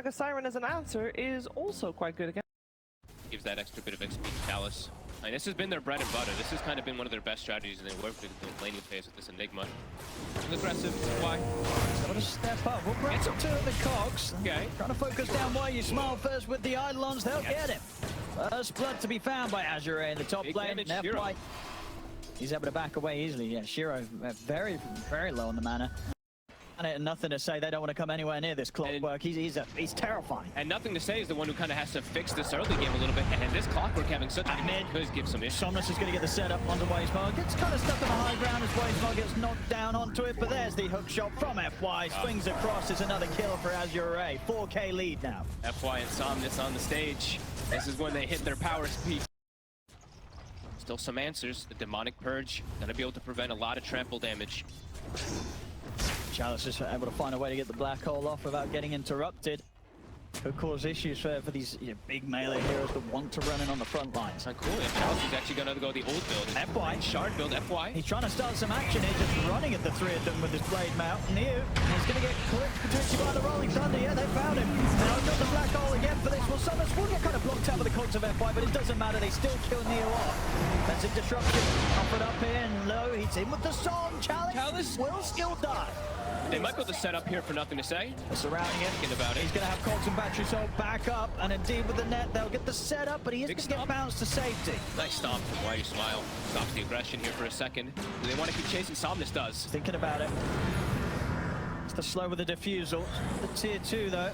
Dagger Siren as an answer is also quite good again. Gives that extra bit of XP to Chalice. And this has been their bread and butter. This has kind of been one of their best strategies, and they worked with the laning phase with this Enigma. Aggressive. Why? Got to step up. We'll bring some two of the cogs. Okay. Trying to focus down why you smile first with the Eidolons. They'll get him. First blood to be found by Azure in the top lane. FY. He's able to back away easily. Yeah, Shiro very, very low on the mana. And nothing to say. They don't want to come anywhere near this clockwork. He's terrifying. And nothing to say is the one who kind of has to fix this early game a little bit. And this clockwork having such a mid could give some issues. Somnus is going to get the setup onto Waysmar. Gets kind of stuck on the high ground as Waysmar gets knocked down onto it. But there's the hook shot from FY. Swings across. It's another kill for Azure. 4K lead now. FY and Somnus on the stage. This is when they hit their power speed. Still some answers. The Demonic Purge going to be able to prevent a lot of trample damage. Chalice is able to find a way to get the black hole off without getting interrupted. Could cause issues for these big melee heroes that want to run in on the front lines. Not cool. Yeah, Chalice is actually going to go the old build. FY. Shard build, FY. He's trying to start some action here, just running at the three of them with his blade mount. New, he's going to get clipped potentially by the Rolling Thunder. Yeah, they found him. Now he's got the black hole again for this. Well, Somnus will get kind of blocked out with the cogs of FY, but it doesn't matter. They still kill Neo off. That's a disruption. Offered up here and low. He's in with the song. Chalice will still die. They might be able to set up here for nothing to say. They're surrounding him. Thinking about it. He's going to have cogs and battery soul back up, and indeed with the net, they'll get the setup, but he is going to get bounced to safety. Nice stomp from Why You Smile. Stops the aggression here for a second. Do they want to keep chasing? Somnus does. Thinking about it. It's the slow with the defusal. The tier 2 though.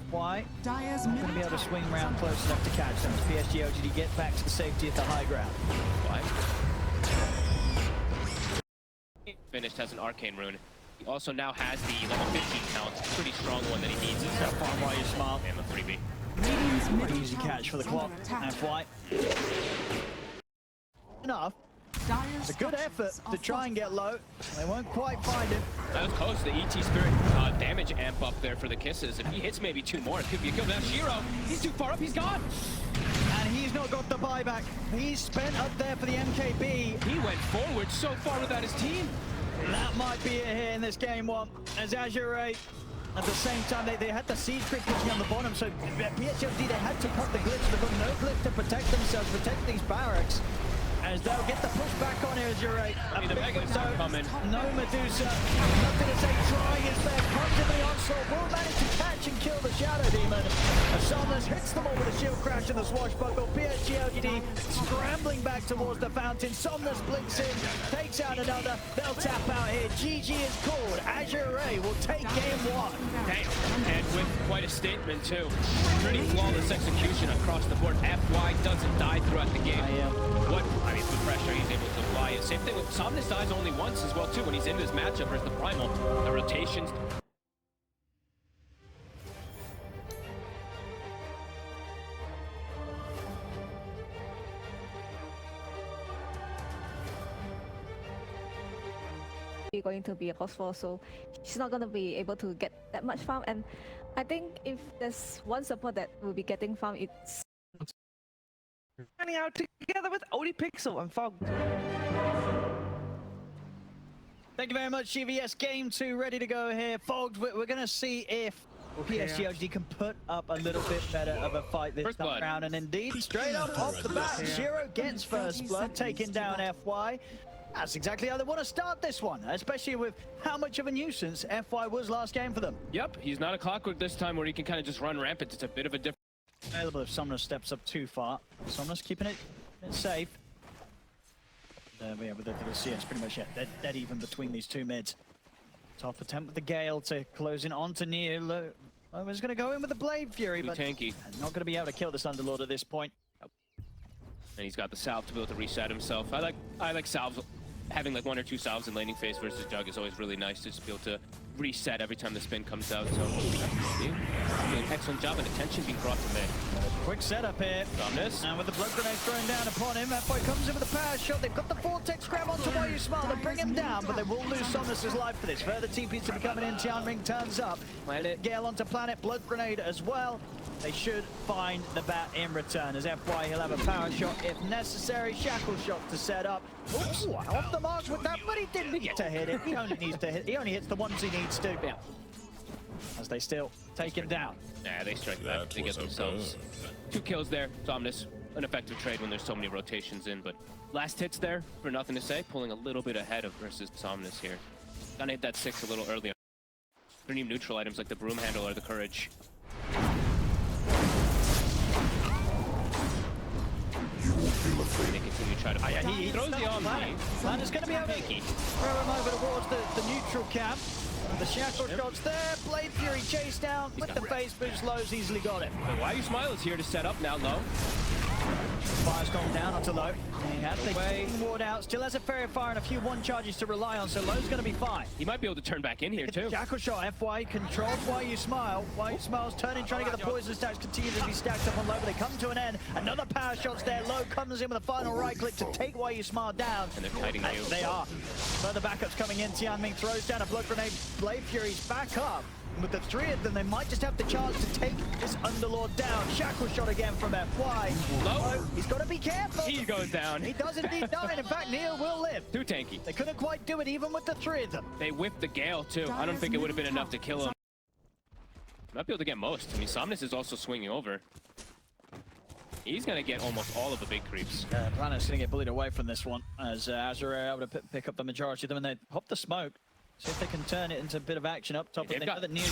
FY going to be able to swing around close enough to catch them. PSG OGD get back to the safety at the high ground. Why? Finished has an arcane rune. He also now has the level 15 count. Pretty strong one that he needs. It's That's fine while you're smart. And the 3B. Easy catch for the clock. FY. Enough. It's a good effort to try and get low. They won't quite find him. That was close. The ET Spirit damage amp up there for the kisses. If he hits maybe 2 more, it could be a kill. Now Shiro, he's too far up. He's gone. And he's not got the buyback. He's spent up there for the MKB. He went forward so far without his team. That might be it here in this game 1. As Azure at the same time, they had the siege crit pushing on the bottom, so PHLD, they had to cut the glitch. They've got no glitch to protect themselves, protect these barracks. As they'll get the push back on here, Azure. The Megas are coming. No Medusa. Nothing to say. Trying his best. Comes in the onslaught. Will manage to catch and kill the Shadow Demon. Somnus hits them all with a shield crash and the swashbuckle. PSG LGD scrambling back towards the fountain. Somnus blinks in. Takes out another. They'll tap out here. GG is called. Azure will take game 1. Damn. And with quite a statement too. Pretty flawless execution across the board. FY doesn't die throughout the game. I mean, the pressure he's able to apply. Same thing with Somnus dies only once as well too when he's in this matchup versus the Primal. The rotations. Going to be a cost 4, so she's not going to be able to get that much farm. And I think if there's one support that will be getting farm, it's Running out together with ODPixel and Fog. Thank you very much, GVS. Game 2 ready to go here. Fogged, we're going to see if PSG can put up a little bit better of a fight this time around. And indeed, straight up off the bat, Shiro gets first blood, taking down FY. That's exactly how they want to start this one, especially with how much of a nuisance FY was last game for them. Yep, he's not a clockwork this time where he can kind of just run rampant. It's a bit of a different. Available if Somnus steps up too far. Somnus keeping it safe. There we are with the CS pretty much dead even between these two mids. Tough attempt with the Gale to close in onto Neo. I was going to go in with the Blade Fury, but tanky. Not going to be able to kill this Underlord at this point. And he's got the salve to be able to reset himself. I like salves. Having like 1 or 2 salves in laning phase versus Jug is always really nice to just be able to reset every time the spin comes out. So doing an excellent job and attention being brought to mid. Quick setup here. Somnus. And with the blood grenade thrown down upon him, FY comes in with a power shot. They've got the Vortex grab onto Why You Smile. They bring him down, but they will lose Somnus' life for this. Further TPs to be coming in. Tian Ring turns up. Gale onto Planet, blood grenade as well. They should find the bat in return as FY, he'll have a power shot if necessary. Shackle shot to set up. Ooh, off the mark with that, but he didn't get to hit it. He only needs to hit. He only hits the ones he needs to. Yeah. as they still take him down. Nah, they strike back. They get themselves 2 kills there. Somnus, an effective trade when there's so many rotations in, but last hits there for nothing to say, pulling a little bit ahead of versus Somnus here. Gonna hit that 6 a little earlier. Need neutral items like the broom handle or the courage. They continue to try to He throws the arm. And it's going to be able to throw him over towards the neutral camp. The shackle shots there. Blade Fury chased down with the face boost. Low's easily got it. But Why You Smile is here to set up now. Low. Fire's gone down onto Low. He had the ward out. Still has a Fairy Fire and a few 1 charges to rely on, so Low's going to be fine. He might be able to turn back in here too. Jackal shot. FY controls Why You Smile. Why You Smile's turning, trying to get the poison stacks. Continue to be stacked up on Low, but they come to an end. Another power shot's there. Low comes in with a final right click to take Why You Smile down. And they're kiting you. They are. Further backups coming in. Tianming throws down a blood grenade. Blade Fury's back up. With the 3 of them, they might just have the chance to take this Underlord down. Shackle shot again from FY. Low. He's got to be careful. He goes down. He does indeed die, and in fact, Neo will live. Too tanky. They couldn't quite do it even with the 3 of them. They whipped the Gale too. I don't think it would have been enough to kill him. Might be able to get most. I mean, Somnus is also swinging over. He's going to get almost all of the big creeps. Planet's going to get bullied away from this one, as Azure are able to pick up the majority of them, and they pop the smoke. See if they can turn it into a bit of action up top. They know that Neo's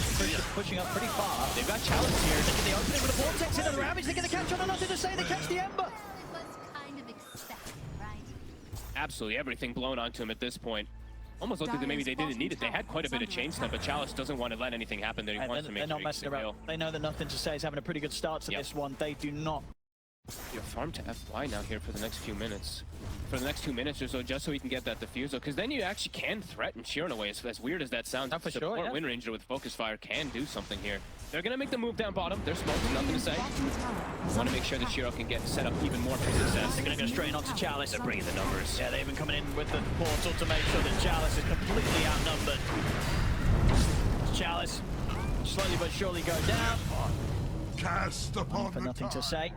pushing up pretty far. They've got Chalice here. They get the opening with the vortex into the Ravage. They get the catch on, and nothing to say. They catch the Ember. Absolutely everything blown onto him at this point. Almost looked like maybe they didn't need it. They had quite a bit of chain stun, but Chalice doesn't want to let anything happen there. He wants to make sure he gets the kill. They know that nothing to say is having a pretty good start to this one. They do not. You're farm to FY now here for the next few minutes. For the next 2 minutes or so, just so he can get that diffuser, because then you actually can threaten Sheer in a way. As weird as that sounds, for sure, yeah. Wind Ranger with Focus Fire can do something here. They're going to make the move down bottom. They're smoked, nothing to say. Want to make sure that Shiro can get set up even more for success. They're going to go straight onto Chalice. They're bringing the numbers. Yeah, they've been coming in with the portal to make sure that Chalice is completely outnumbered. Chalice slowly but surely go down. Cast upon For nothing to say.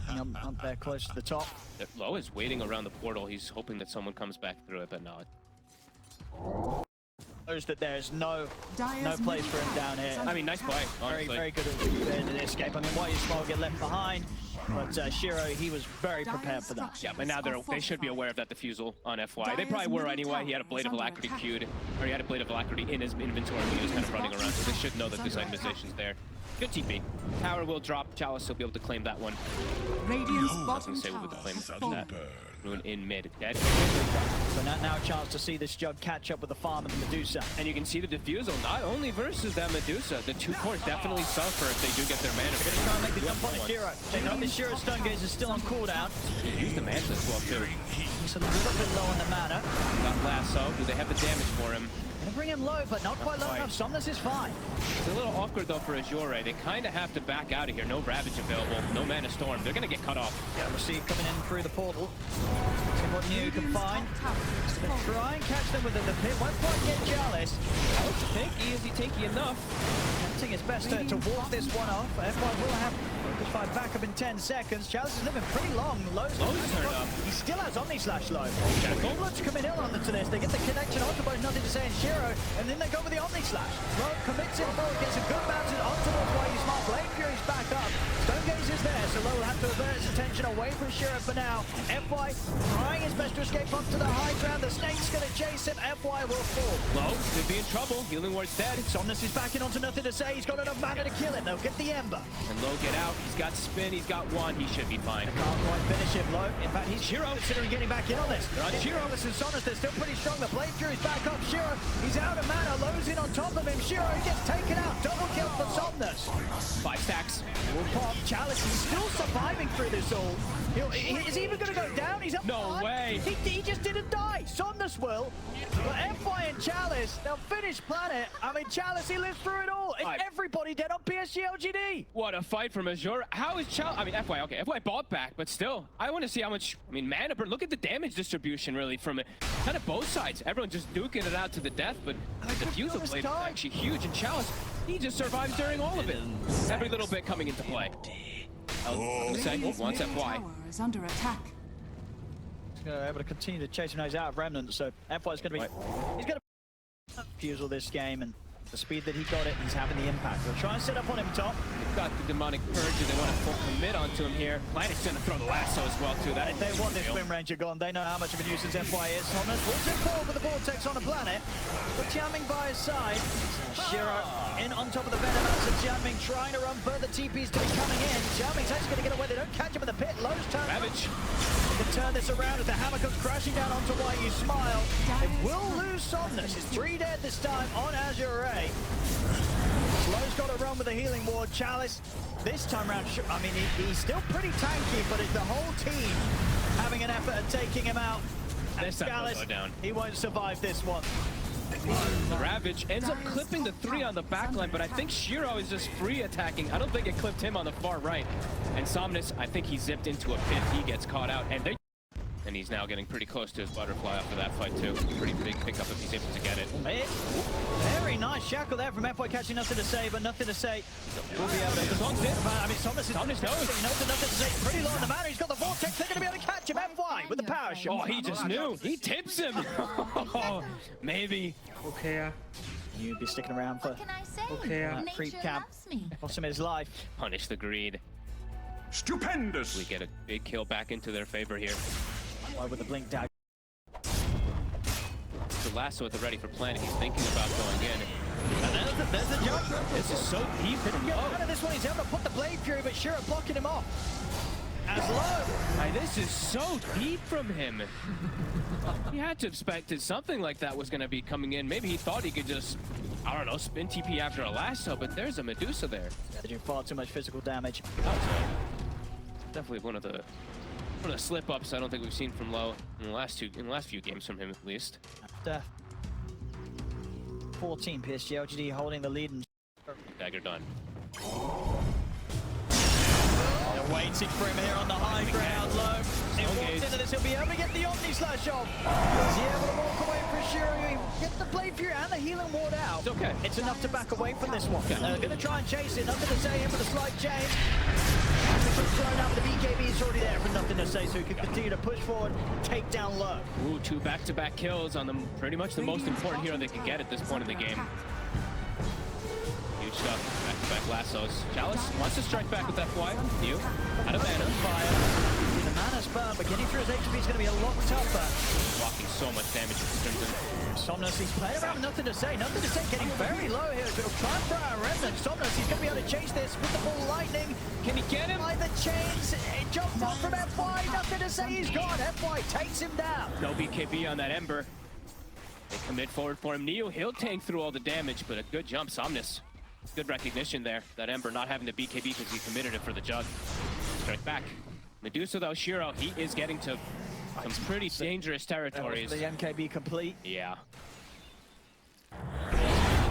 Up there close to the top. Low is waiting around the portal. He's hoping that someone comes back through it, but no. Knows that there's no place for him down here. I mean, nice play, honestly. Very good at the escape. I mean, Why You Smile get left behind, but Shiro, he was very prepared for that. Yeah, but now they should be aware of that defusal on FY. They probably were anyway. He had a Blade of Alacrity queued, or he had a Blade of Alacrity in his inventory when he was kind of running around, so they should know that this itemization's there. Good TP. Tower will drop. Chalice will be able to claim that one. Radiant's bottom tower with the claim that. Rune in mid. Dead. So now a chance to see this Jug catch up with the farm and the Medusa. And you can see the defusal, not only versus that Medusa. The 2 cores definitely suffer if they do get their mana. They're going to try and make the jump on the Shiro. They know the Shiro Stone Gaze is still on cooldown. Use the Manta as well, too. He's a little bit low on the mana. Got Lasso. Do they have the damage for him? Gonna bring him low, but not quite low enough. Somnus is fine. It's a little awkward, though, for Azure. They kind of have to back out of here. No Ravage available. No Mana Storm. They're going to get cut off. Yeah, we'll see coming in through the portal. See what New can find. Try and catch them with the pit. Won't quite get Chalice. Oh, tanky. Is he tanky enough? I think it's best to walk this one off. Everyone will have this fight back up in 10 seconds. Chalice is living pretty long. Low's turned up. He still has Omni Slash low. Jackal. Goblins coming in onto this. They get the connection onto both nothing to say in Shiro, and then they go with the Omni Slash. Low commits it forward, gets a good bounce onto the Why You Smile. Blade Fury's back up. Stone Gaze is there, so Low will have to avert his attention away from Shiro for now. FY trying his best to escape onto the high ground. The Snake's going to chase him. FY will fall. Low could be in trouble. Healing Ward's dead. Somnus is backing onto nothing to say. He's got enough mana to kill it. They'll get the Ember. And Low get out. He's got spin. He's got 1. He should be fine. Can't quite finish him, Low. In fact, he's Shiro considering getting back in on this. Shiro versus Somnus, they're still pretty strong. The Blade Fury's back up. Shiro, he's out of mana. Low's in on top of him. Shiro gets taken out. Double kill for Somnus. 5 stacks. Will pop. Chalice is still surviving through this all. Is he even going to go down? He's up. No way. He just didn't die. Somnus will. But FY and Chalice, they'll finish Planet. I mean, Chalice, he lives through it all. It's everybody dead on PSG LGD. What a fight from Azure. How is Chalice? I mean, FY, okay. FY bought back, but still, I want to see how much, I mean, mana burn. Look at the damage distribution, really, from it. Kind of both sides. Everyone just duking it out to the death, but the Fusel Blade is actually huge. And Chalice, he just survives during all of it. Every little bit coming into play. Once FY. Is under attack. Able to continue to chase him. He's out of remnants, so FY is going to be. He's going to Fusel this game, and The speed that he got it, he's having the impact. They'll try and set up on him top. They've got the demonic purge, they want to full commit onto him here. Planet's gonna throw the lasso as well too. That If they want this Wind Ranger gone, they know how much of a nuisance FY is. Thomas will take forward with the Vortex on the planet. But Jiaming by his side. Shiro in on top of the Venom. That's Jiaming trying to run further TPs to be coming in. Jiaming's actually going to get away. They don't catch him in the pit. Lowe's turn. Ravage. They can turn this around as the hammer comes crashing down onto Why You Smile. It will lose Somnus. It's 3 dead this time on Azure. Slow's got to run with a healing ward. Chalice, this time round, I mean, he's still pretty tanky, but it's the whole team having an effort at taking him out. And This time he'll Chalice, go down. he won't survive this one. The Ravage ends up clipping the 3 on the backline, but I think Shiro is just free attacking. I don't think it clipped him on the far right. And Somnus, I think he zipped into a pit. He gets caught out, and he's now getting pretty close to his butterfly after that fight too. Pretty big pickup if he's able to get it. Very nice shackle there from FY, catching nothing to say, but nothing to say. We'll be able to. The song's it. I mean, Somnus knows nothing to say. Pretty low in the manner. He's got the Vortex. They're going to be able to catch him. FY with the power shot. Oh, he just knew. He tips him. Maybe. Okay, You'd be sticking around for What can I say? Okay, creep Nature camp. loves me. cost him his life. Punish the greed. Stupendous! We get a big kill back into their favor here. Why with the blink dagger? The lasso at the ready for Planet. He's thinking about going in. And there's the jump. This is so deep and Get low. out of this one. He's able to put the Blade Fury, but Shiro blocking him off. As low. This is so deep from him. He had to have expected something like that was going to be coming in. Maybe he thought he could just, I don't know, spin TP after a lasso, but there's a Medusa there. They're doing far too much physical damage. Definitely one of the slip-ups I don't think we've seen from Low in the last few games from him at least. After 14, PSG LGD holding the lead. And Dagger done. they're waiting for him here on the high ground. Low. He walks into this. He'll be able to get the Omni Slash off. Is he able to walk away from Shiro? Get the Blade Fury and the healing ward out. It's okay. It's enough to back away from this one. They're going to try and chase it. Nothing to say him with a slight change. Thrown out, but the BKB is already there for nothing to say, so he can continue to push forward, take down Low. Ooh, 2 back-to-back kills on them. Pretty much the most important hero they can get at this point in the game. Huge stuff. Back-to-back lassos. Chalice wants to strike back with that fly. You out of mana. Fire. The mana's burned, but getting through his HP is going to be a lot tougher. Blocking so much damage with Crimson. Somnus, he's playing around, nothing to say, getting very low here. So he'll try and throw out a remnant. Somnus, he's going to be able to chase this with the full lightning. Can he get him? By the chains, it jumped off from FY, nothing to say, he's gone. FY takes him down. No BKB on that Ember. They commit forward for him. Neo, he'll tank through all the damage, but a good jump. Somnus, good recognition there. That Ember not having the BKB because he committed it for the jug. Strike back. Medusa though, Shiro, he is getting to some pretty dangerous territories. The MKB complete. Yeah.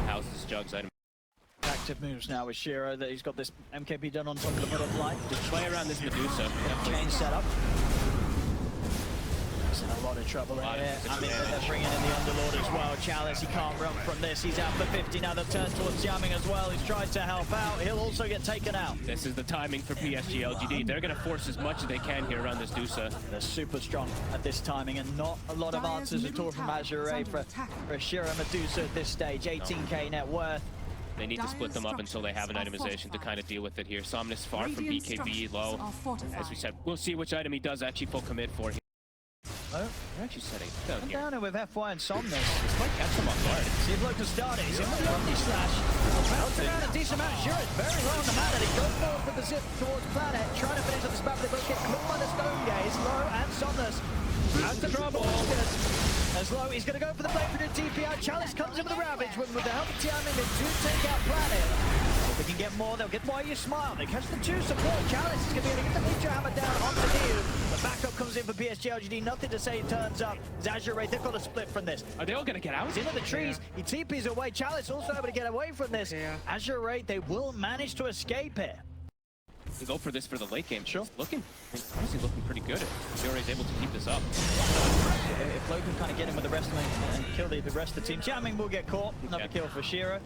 How's this Jug's item? Active moves now with Shiro, that he's got this MKB done on top of the butterfly. Just play around this Medusa. Chain setup. He's in a lot of trouble in here. I mean, they're bringing in the Underlord as well. Chalice, he can't run from this. He's out for 50 now. They'll turn towards Jiaming as well. He's tried to help out. He'll also get taken out. This is the timing for PSG LGD. They're going to force as much as they can here around this Dusa. They're super strong at this timing, and not a lot of answers at all from Azure for Shiro Medusa at this stage. 18k net worth. They need to split them up until they have an itemization to kind of deal with it here. Somnus far from BKB, Low. As we said, we'll see which item he does actually full commit for here. Oh, They're actually setting it down I'm here. down with FY and Somnus. This might catch them off guard. See if Low can start it. He's in with the Omni Slash. Bounce around a decent amount. Shiro is very low on the mana. He goes forward with the zip towards Planet, trying to finish up the spam. They both get clipped by the Stone Gaze. Low and Somnus. Out to trouble. As Low, he's going to go for the Blade for the TP out. Chalice comes in with the Ravage. With the help of Jiaming, they do take out Planet. If they can get more, they'll get Why You Smile. They catch the 2 support. Chalice is going to be able to get the Ninja Hammer down onto Neo. The backup comes in for PSG LGD. Nothing to say, it turns up. Azure, they've got a split from this. Are they all going to get out? He's into the trees. He TPs away. Chalice also able to get away from this. Azure, they will manage to escape it. We go for this for the late game. Sure. Honestly looking pretty good. Azure is able to keep this up. If Low can kind of get him with the rest of them and kill the rest of the team, Jiaming will get caught. Another kill for Shiro.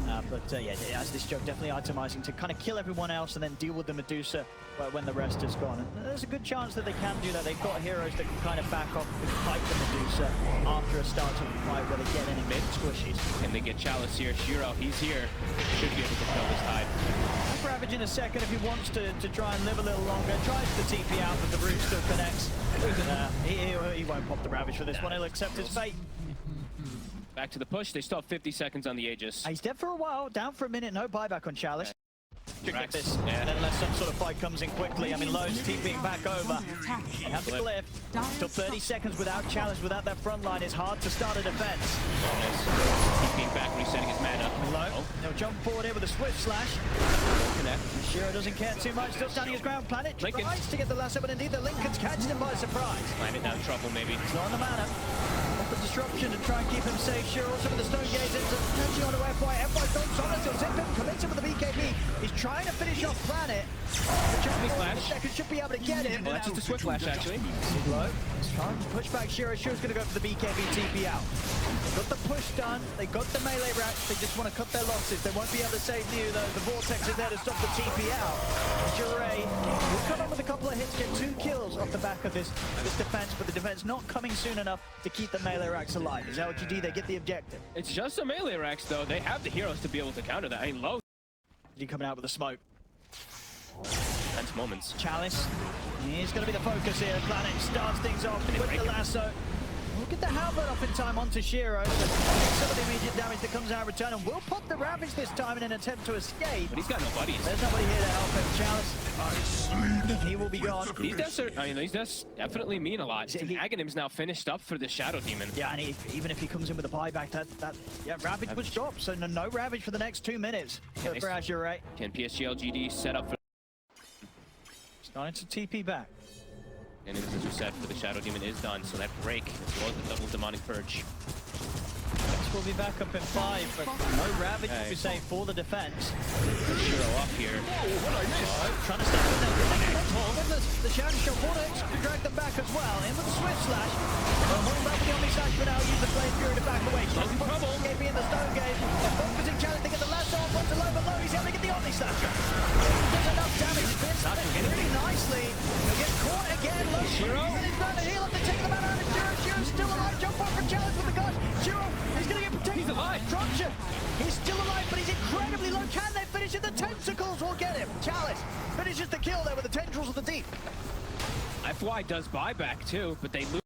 Yeah, as this joke definitely itemizing to kind of kill everyone else and then deal with the Medusa when the rest is gone. And there's a good chance that they can do that. They've got heroes that can kind of back off and fight the Medusa after a start of the fight where they get any mid squishies. And they get Chalice here. Shiro, he's here. Should be able to kill this tide. Ravage in a second if he wants to try and live a little longer. Tries the TP out, but the root still connects. He won't pop the Ravage for this one. He'll accept his fate. Back to the push. They still have 50 seconds on the Aegis. He's dead for a while. Down for a minute. No buyback on Chalice. Get this, yeah. unless some sort of fight comes in quickly. I mean, Lowe's TPing back over. They have to cliff. Still 30 seconds without Chalice, without that front line. It's hard to start a defense. TPing back, resetting his mana. Low. They'll jump forward here with a swift slash. Connect. Shiro doesn't care too much. Still standing his ground. Planet tries to get the lasso, but indeed the Lincoln's catching him by surprise. Planet down trouble, maybe. He's not on the mana. The disruption to try and keep him safe. Shiro also with the stone gaze into catching on to FY. FY don't solve it. Zip him, commits him with the BKB. He's trying to finish off Planet. The second should be able to get him. Well, that's just a swift flash, actually. Low. He's trying to push back Shiro. Shiro's going to go for the BKB TP out. They got the push done. They got the melee racks. They just want to cut their losses. They won't be able to save New though. The Vortex is there to stop the TP out. Jiray will come up with a couple of hits, get 2 kills off the back of this defense, but the defense not coming soon enough to keep the melee racks alive. As LGD, they get the objective. It's just a melee racks though. They have the heroes to be able to counter that. I mean, Low. He coming out with the smoke. Tense moments. Chalice. He's going to be the focus here. Planet starts things off with the lasso. We'll get the halberd off in time onto Shiro. Some of the immediate damage that comes out in return, and will pop the Ravage this time in an attempt to escape. But he's got no buddies. There's nobody here to help him. Chalice. He will be gone. These deaths are, I mean, these deaths definitely mean a lot. Aghanim's now finished up for the Shadow Demon. Yeah, and even if he comes in with a buyback, yeah, Ravage was dropped, so no Ravage for the next 2 minutes for Azure, right? Can PSG LGD set up for... Starting to TP back. And as we said, for the Shadow Demon is done, so that break as well as the double demonic purge. We'll be back up in 5, but no Ravage to be saved for the defense. Shiro off here. Trying to stay with them. The Shadow Shot Vortex to drag them back as well. In with the Swift Slash. Hold back with the Omni Slash, but now use the Flame Fury to back away. Low in trouble. KB in the Stone Gate. They're focusing Challenge to get the lasso on once low, but low. He's able to get the Omni Slash. There's enough damage. It's really nicely. He'll get caught again. Low. Shiro. He's trying to heal up to take them out of Shiro. Shiro's still alive. Jump off from Challenge with the gun. Shiro, he's going to get protected. He's alive. Destruction. He's still alive, but he's incredibly low. Can they finish it? The tentacles will get him. Chalice finishes the kill there with the tendrils of the deep. FY does buyback too, but they lose.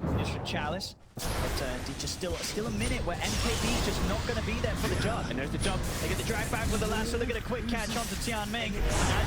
Finish for Chalice. But just still a minute where MKB's just not going to be there for the jump. And there's the jump. They get the drag back with the lasso. They get a quick catch onto Tianming.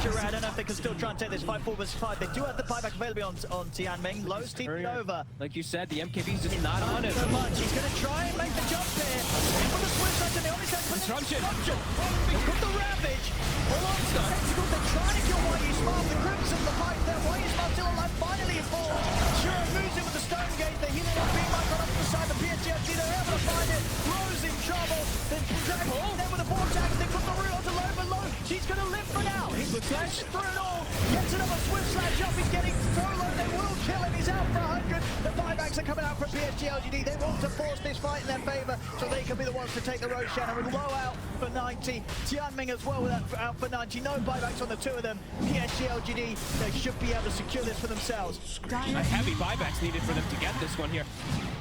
Azure, I don't know if they can still try and take this 5-4 vs 5. They do have the buyback available on Tianming. Low's teaming over. Like you said, the MKB's just not on it. So much. He's going to try and make the jump here. In with the switch slash and the only set Disruption. They put the Ravage. Hold on to the tentacles. They're trying to kill YU Smart. The Crimson, the fight there. YU Smart still alive. Finally he falls. Shiro moves in with the Stone Gate. They're healing up. Beam back on up the side. The PSG, they're able to find it. Rose in trouble. Then drag home there with a vortex. They put the root onto low, but low. She's going to live for now. He's slashed through it all. Gets another swift slash up. He's getting so low. They will kill him. He's out for 100. The buybacks are coming out from PSG LGD. They want to force this fight in their favor so they can be the ones to take the Roshan. And with Low out for 90. Tianming as well out for 90. No buybacks on the 2 of them. PSG LGD, they should be able to secure this for themselves. Heavy buybacks needed for them to get this one here.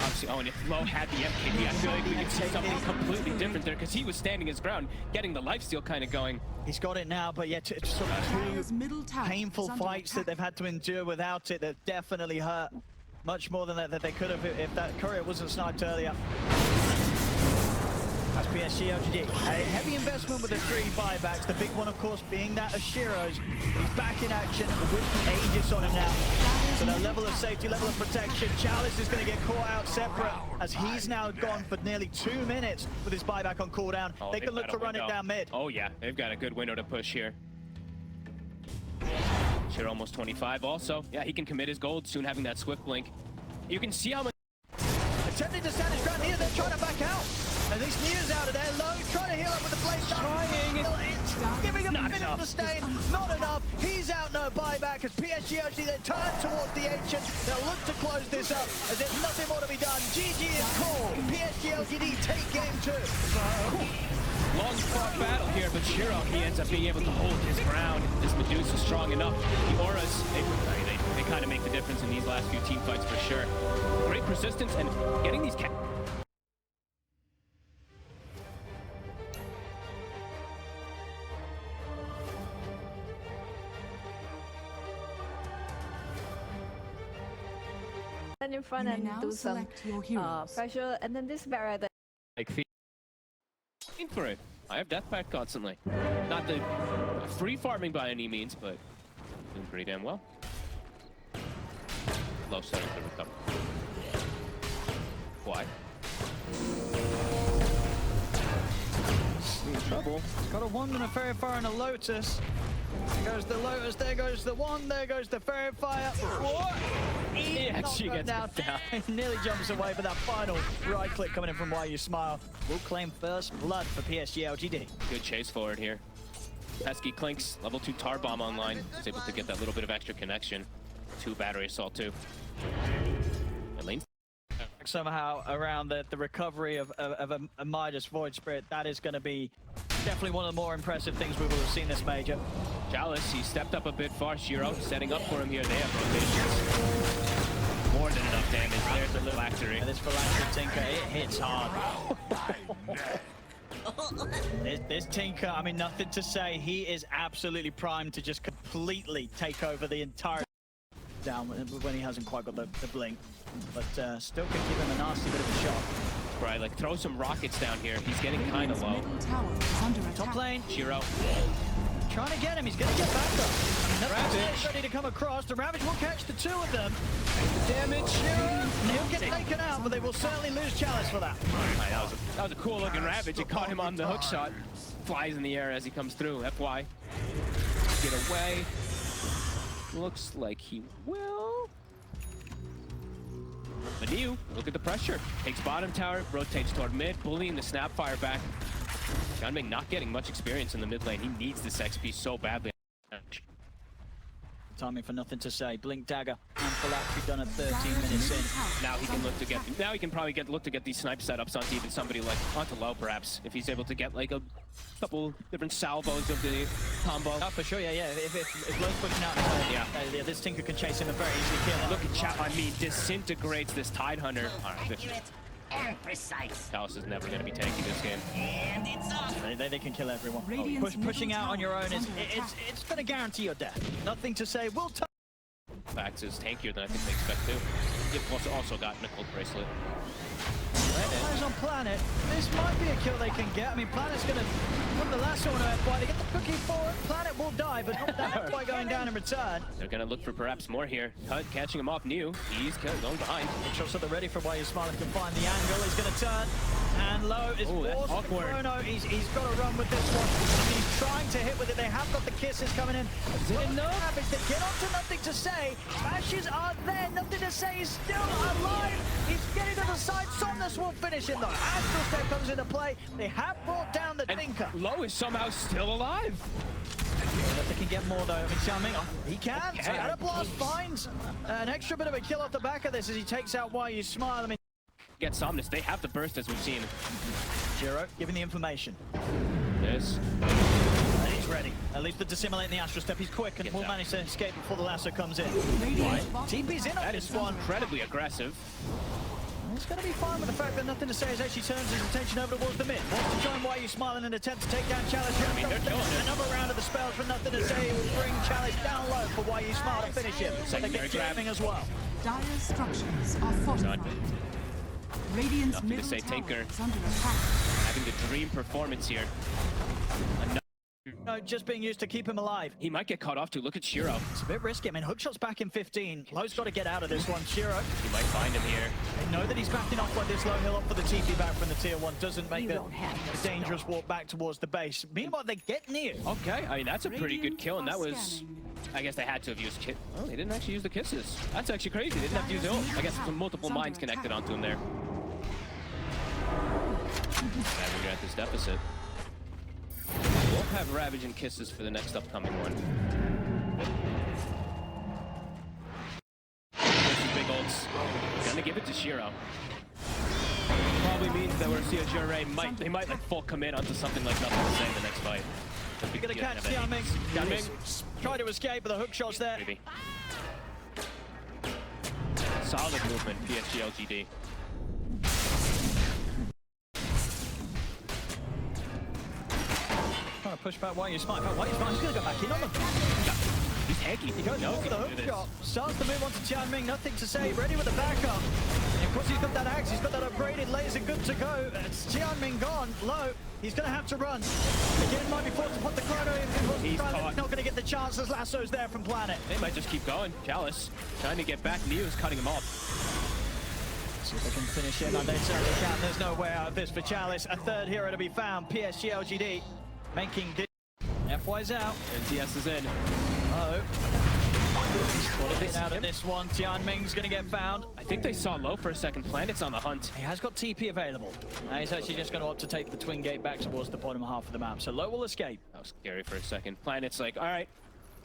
Obviously, and if Low had the MKB, I feel like we could see something completely different there because he was standing his ground, getting the lifesteal kind of going. He's got it now, but yet it's sort of 2 painful fights that they've had to endure without it. They've definitely hurt much more than that they could have if that courier wasn't sniped earlier. That's PSG LGD. A heavy investment with the 3 buybacks. The big one, of course, being that of Shiro's. He's back in action with Aegis on him now. So that level of safety, level of protection. Chalice is going to get caught out separate as he's now gone for nearly 2 minutes with his buyback on cooldown. They can look to run it down mid. Oh yeah, they've got a good window to push here. Shiro almost 25 also. Yeah, he can commit his gold soon having that swift blink. You can see how much... Attempting to stand his ground here, they're trying to back out. At least Nia's out of there. Low trying to heal up with the blade. Giving him a minute to stay. Not enough. He's out, no buyback. As PSG LGD then turn towards the Ancient. They'll look to close this up as there's nothing more to be done. GG is called. PSG LGD take game 2. Low long-fought battle here, but Shiro, he ends up being able to hold his ground. This Medusa's strong enough. The auras, they kind of make the difference in these last few team fights for sure. Great persistence and getting these stand in front and do some pressure, and then this barrier that like for it. I have death pact constantly. Not the free farming by any means, but doing pretty damn well. Low setting to recover. Why? In trouble. He's got a wand and a fairy fire and a lotus. There goes the lotus, there goes the wand, there goes the fairy fire. What? He actually gets down. He nearly jumps away, but that final right click coming in from Why You Smile will claim first blood for PSG LGD. Good chase forward here. Pesky Clinks, level 2 tar bomb online. Is able to get that little bit of extra connection. 2 battery assault too. And lane's somehow around the recovery of a Midas Void Spirit. That is going to be definitely one of the more impressive things we will have seen this major. Chalice, he stepped up a bit far. Shiro setting up for him here. They have rotations. More than enough damage. There's the phylactery. And this phylactery Tinker, it hits hard. This Tinker, I mean, nothing to say. He is absolutely primed to just completely take over the entire down when he hasn't quite got the blink. But still could give him a nasty bit of a shot. Right, like throw some rockets down here. He's getting kind of low. Top lane. Shiro. Trying to get him. He's going to get back up. Ravage ready to come across. The Ravage will catch the 2 of them. Damage. Shiro. He'll get taken out, but they will certainly lose Chalice for that. Right, that was a cool looking Ravage. It caught him on the hook shot. Flies in the air as he comes through. FY. Get away. Looks like he will. Manu, look at the pressure. Takes bottom tower, rotates toward mid, bullying the Snapfire back. Gunnar not getting much experience in the mid lane. He needs this XP so badly. Timing for nothing to say. Blink dagger and phylactery done at 13 minutes in. Now he can look to get. Now he can probably look to get these snipe setups onto even somebody like onto low, perhaps, if he's able to get like a couple different salvos of the combo. Oh, for sure, yeah. If Low's pushing out, yeah, this Tinker can chase him and very easily kill him. Look at chat. I mean, disintegrates this Tide Hunter. All right, and precise. Chaos is never going to be tanky this game. And it's off. They can kill everyone. Pushing out on your own is it's going to guarantee your death. Nothing to say. We'll touch. Fact is tankier than I think they expect too. They've also got Nickel Bracelet. Players on Planet. This might be a kill they can get. I mean, Planet's going to put the last one on FY. They get the cookie for it. Planet will die, but not that FY going down in return. They're going to look for perhaps more here. Hud catching him off new. He's going behind. Shots at the ready for Why You Smile can find the angle. He's going to turn. And Low is forced. Chrono, he's got to run with this one. He's trying to hit with it. They have got the kisses coming in. Enough. They get onto nothing to say. Ashes are there. Nothing to say. He's still alive. He's getting to the side. Somnus will finish him though. Astral Step comes into play. They have brought down the Tinker. Low is somehow still alive. If they can get more though, I mean, Xiaoming, he can. Shadow Blast finds an extra bit of a kill off the back of this as he takes out Why You Smile. I mean, get Somnus. They have the burst as we've seen. Jiro giving the information. Yes. He's ready. At least to dissimulate in the Astral Step. He's quick and will manage to escape before the lasso comes in. TP's in on this one. Incredibly aggressive. He's going to be fine with the fact that nothing to say as actually turns his attention over towards the mid. Wants to join Why You Smile in an attempt to take down Chalice. I mean, they're killing it. Another round of the spells for nothing to say will bring Chalice down low for Why You Smile to finish him. So they get jamming as well. Dire structures are fortified. Radiant's nothing to say, Tinker. Having the dream performance here. No, just being used to keep him alive. He might get caught off too. Look at Shiro. It's a bit risky. I mean, Hookshot's back in 15. Low's got to get out of this one. Shiro. He might find him here. They know that he's backing off like this. Low hill up for the TP back from the tier 1. Doesn't make the dangerous walk back towards the base. Meanwhile, they get near. Okay, I mean, that's a pretty good kill, and that was... I guess they had to have used kiss. Oh, they didn't actually use the kisses. That's actually crazy. They didn't have to use the ult. I guess some multiple mines connected onto him there. Ravage at this deficit. We'll have Ravage and kisses for the next upcoming one. Big ults. Gonna give it to Shiro. Probably means that we're seeing Azure might like full commit onto something like nothing to say in the next fight. You're gonna catch Tianming. Tianming tried to escape, but the hook shot's there. Maybe. Solid movement, PSG LGD. Trying to push back White, you're smart. White, he's gonna go back in on them. He's hanky. He goes for the hook shot. Starts to move on to Tianming, nothing to say, ready with the backup. And of course he's got that axe, he's got that upgraded laser, good to go. It's Tianming gone, low. He's gonna have to run. Again, might be forced to put the chrono in. He's not gonna get the chance as Lasso's there from Planet. They might just keep going. Chalice trying to get back. Neo's cutting him off. See if they can finish him, and they certainly can. There's no way out of this for Chalice. A third hero to be found. PSG LGD making FY's out. And TS is in. Oh. Out of this one, Tianming's gonna get found. I think they saw low for a second. Planet's on the hunt. He has got TP available. He's actually just going to opt to take the twin gate back towards the bottom half of the map. So low will escape. That was scary for a second. Planet's like, all right,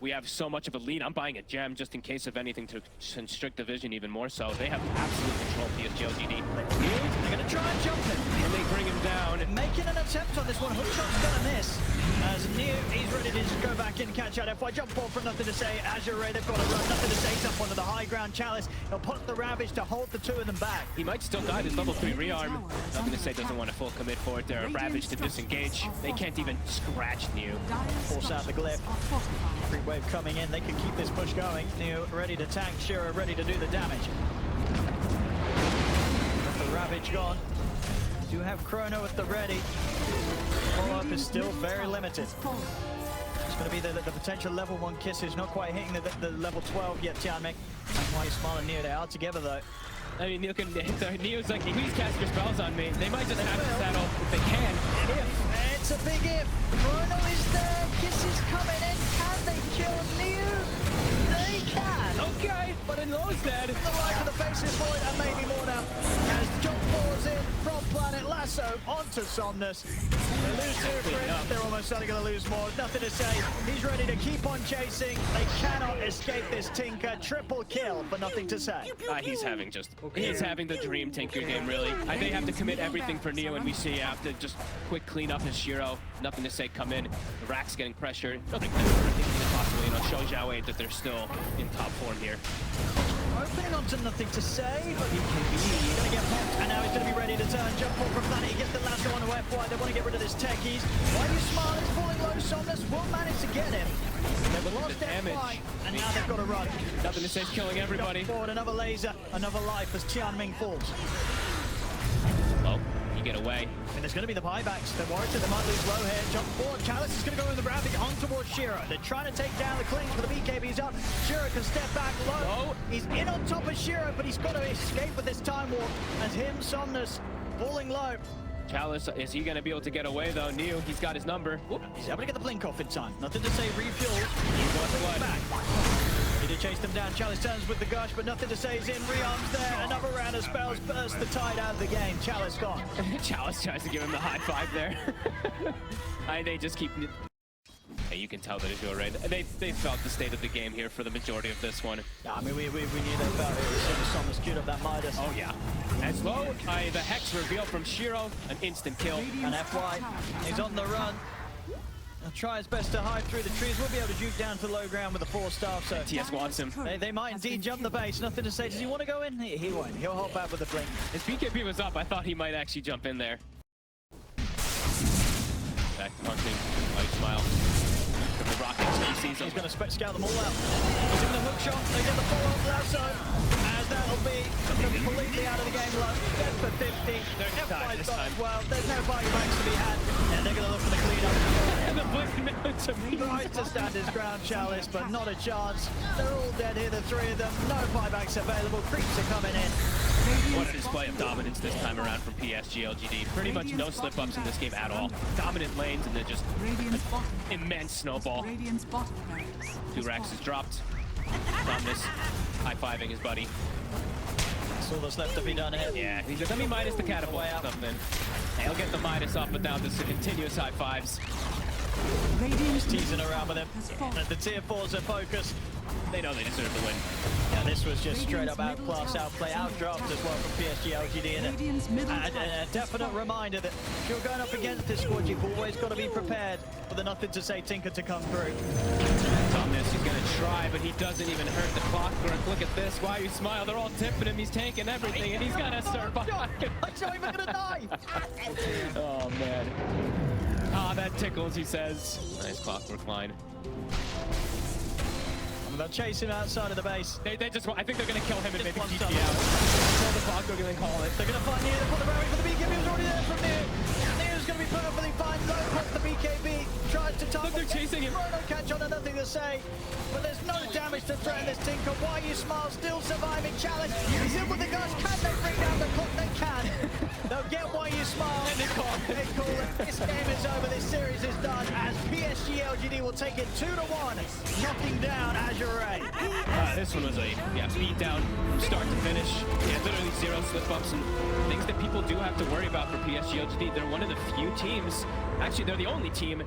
we have so much of a lead. I'm buying a gem just in case of anything to constrict the vision even more so. They have absolute control, PSG LGD. They're going to try and jump him. And they bring him down. Making an attempt on this one. Hookshot's going to miss. As New, he's ready to just go back in, catch out FY. Jump ball from nothing to say. Azure, they've got to run. Nothing to say. It's up onto the high ground. Chalice, he'll put the Ravage to hold the two of them back. He might still die. His level 3 rearm. Nothing to say, doesn't want to full commit for it there. A Ravage to disengage. They can't even scratch New. Force out the glyph. Free wave coming in. They can keep this push going. New ready to tank. Shiro ready to do the damage. The Ravage gone. Do have Chrono at the ready. Follow-up is still very limited. It's going to be the potential level 1 kisses, not quite hitting the level 12 yet, Tianming. Why you smiling Neo? They are together though. I mean, Neo's like, please cast your spells on me. They might just have to settle if they can. If. It's a big if. Chrono is there. Kisses coming in. Can they kill Neo? They can. Okay, but in those dead. The right for the faces void and maybe more now. As jump falls in from Planet Lasso onto Somnus. They lose 2 frames. They're almost certainly going to lose more. Nothing to say. He's ready to keep on chasing. They cannot escape this Tinker. Triple kill, but nothing to say. He's having the dream Tinker game, really. They have to commit everything for Neo, and we see after just quick clean up his Shiro. Nothing to say, come in. The Rack's getting pressured. Nothing possibly, show Zhao that they're still in top form here. Opening onto nothing to say, but he's going to get popped, and now he's going to be ready to turn. Jump ball from Planet, he gets the last one to FY. They want to get rid of this techies. Why you smart? It's falling low. Somnus will manage to get him. They were lost FY, and now they've got to run. Nothing to say, killing everybody. Jump forward, another laser, another life as Tianming falls. Oh, you get away. And there's going to be the buybacks. They're worried that they might lose low here. Jump forward. Chalice is going to go in the Ravage on towards Shiro. They're trying to take down the clings, but the BKB's up. Shiro can step back low. He's in on top of Shiro, but he's got to escape with this time warp as him, Somnus, falling low. Chalice, is he going to be able to get away though? Neo, he's got his number. Whoop. He's able to get the blink off in time. Nothing to say, refuel. He wants blood. Back. He did chase them down. Chalice turns with the gush, but nothing to say. He's in. Rearms there. Another round of spells burst the tide out of the game. Chalice gone. Chalice tries to give him the high five there. They just keep... You can tell that Azure, right? They felt the state of the game here for the majority of this one. Yeah, I mean, we knew they felt it. As soon as Somnus queued up that Midas. Oh, yeah. As low, the Hex reveal from Shiro, an instant kill. And FY, he's on the run. He'll try his best to hide through the trees. We'll be able to juke down to low ground with the 4 staff, so... TS wants him. They might indeed jump the base. Nothing to say. Does he want to go in? He won't. He'll hop out with the blink. His BKB was up. I thought he might actually jump in there. Back punching. Light smile. From the rocket, he sees him. He's going to scout them all out. He's in the hook shot. They get the follow-up lasso. As that'll be completely out of the game low. Dead for 50. They're this time. Well, there's no buybacks to be had. And they're going to look for the cleanup. And the blink Tries to stand his ground, Chalice, but not a chance. They're all dead here, the 3 of them. No buybacks available. Creeps are coming in. What a display of dominance this time around from PSG LGD. Pretty much no slip-ups in this game at all. Dominant lanes and then just immense snowball. 2 racks is dropped. Somnus high-fiving his buddy. That's all that's left to be done here. Yeah, he's like, let me Midas the catapult or something. He'll get the Midas off without the continuous high-fives. Radiant's Teasing middle around with tower him. has fallen. And the tier 4s are focused. They know they deserve the win. Yeah, this was just straight up Radiant's middle outclass, tower outplay, is under outdraft attack. as well from PSG LGD. And Radiant's middle a tower has definite fallen. reminder that if you're going up against this squad, you've always got to be prepared for the nothing to say Tinker to come through. Thomas, he's gonna try, but he doesn't even hurt the clockwork. Look at this. Why you smile? They're all tipping him. He's tanking everything, and he's gonna survive. I'm not even gonna die. Oh man. Ah, that tickles. He says. Nice clockwork line. They'll chase him outside of the base. They just. I think they're gonna kill him and maybe Just GG one out. Kill the clockwork and then call it. They're gonna find Near. They put the barrier for the BKB. He was already there from Near. Near's gonna be perfectly fine. Low puts the BKB. Tries to target. Look, they're chasing him. Chrono catch on and nothing to say. But there's no damage to threaten this Tinker. Why you smile? Still surviving. Challenge. He's in with the guns. Can they bring down the clock? They can. They'll get why you smile. And they call it. They call it. This game is over. This series is done as PSG LGD will take it 2-1, knocking down Azure. This one was a beat down from start to finish. Yeah, literally 0 slip-ups and things that people do have to worry about for PSG LGD. They're one of the few teams, actually they're the only team